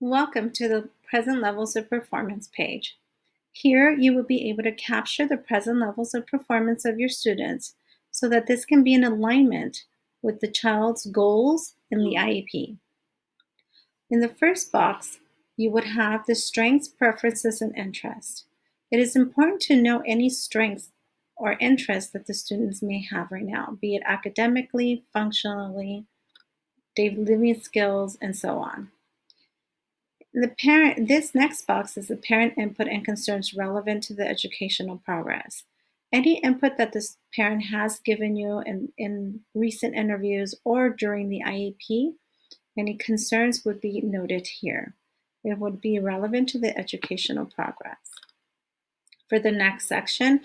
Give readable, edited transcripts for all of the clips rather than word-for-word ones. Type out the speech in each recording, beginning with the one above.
Welcome to the present levels of performance page. Here you will be able to capture the present levels of performance of your students so that this can be in alignment with the child's goals in the IEP. In the first box, you would have the strengths, preferences, and interests. It is important to know any strengths or interests that the students may have right now, be it academically, functionally, daily living skills, and so on. This next box is the parent input and concerns relevant to the educational progress. Any input that this parent has given you in recent interviews or during the IEP, any concerns would be noted here. It would be relevant to the educational progress. For the next section,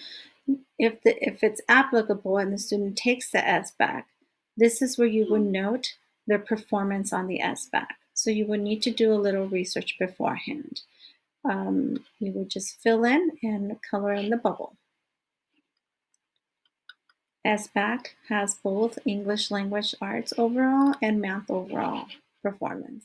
if it's applicable and the student takes the SBAC, this is where you would note their performance on the SBAC. So you would need to do a little research beforehand. You would just fill in and color in the bubble. SBAC has both English language arts overall and math overall performance.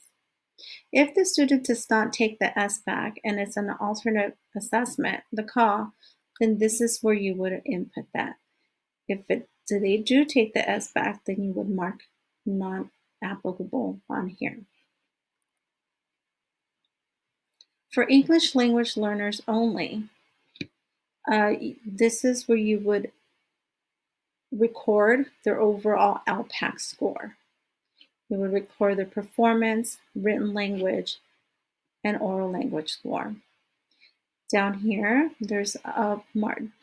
If the student does not take the SBAC and it's an alternate assessment, the CAW, then this is where you would input that. If they do take the SBAC, then you would mark not applicable on here. For English language learners only, this is where you would record their overall LPAC score. You would record their performance, written language, and oral language score. Down here, there's a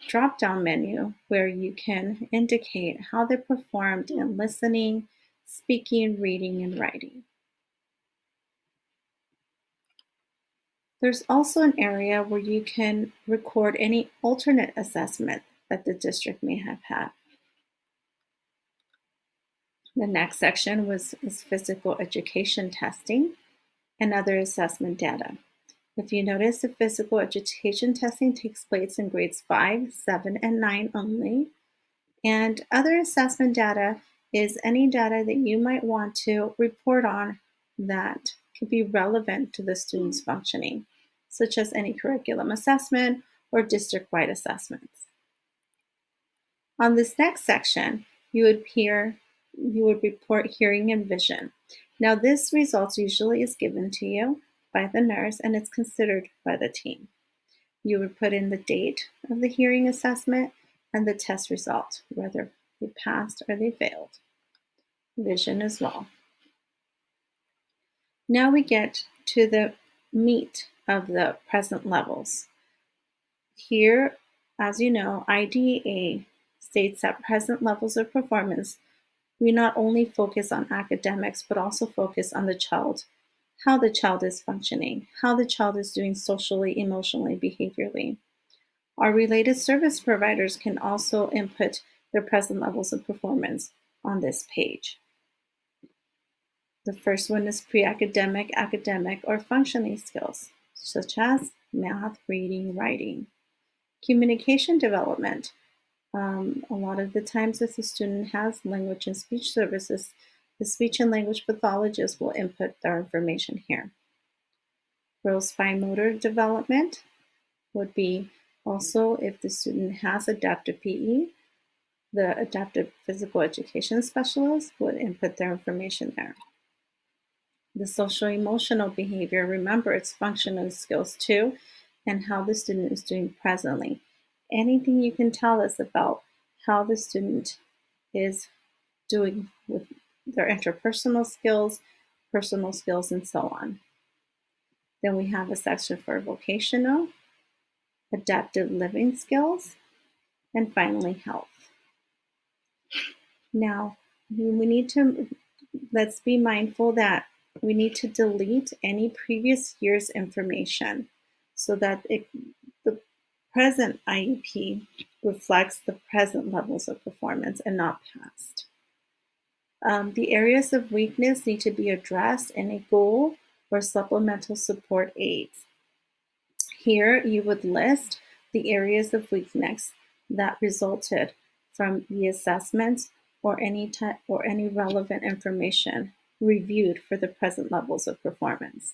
drop-down menu where you can indicate how they performed in listening, speaking, reading, and writing. There's also an area where you can record any alternate assessment that the district may have had. The next section is physical education testing and other assessment data. If you notice, the physical education testing takes place in grades 5, 7, and 9 only. And other assessment data is any data that you might want to report on that could be relevant to the student's functioning, such as any curriculum assessment or district-wide assessments. On this next section, you would report hearing and vision. Now, this results usually is given to you by the nurse and it's considered by the team. You would put in the date of the hearing assessment and the test result, whether they passed or they failed. Vision as well. Now we get to the meat of the present levels. Here, as you know, IDEA states that present levels of performance, we not only focus on academics, but also focus on the child, how the child is functioning, how the child is doing socially, emotionally, behaviorally. Our related service providers can also input their present levels of performance on this page. The first one is pre-academic, academic, or functioning skills, such as math, reading, writing. Communication development. A lot of the times if the student has language and speech services, the speech and language pathologist will input their information here. Gross fine motor development would be also if the student has adaptive PE, the adaptive physical education specialist would input their information there. The social emotional behavior, remember it's functional skills too, and how the student is doing presently. Anything you can tell us about how the student is doing with their interpersonal skills, personal skills, and so on. Then we have a section for vocational, adaptive living skills, and finally health. Now, let's be mindful that we need to delete any previous year's information so that the present IEP reflects the present levels of performance and not past. The areas of weakness need to be addressed in a goal or supplemental support aids. Here you would list the areas of weakness that resulted from the assessments or any relevant information reviewed for the present levels of performance.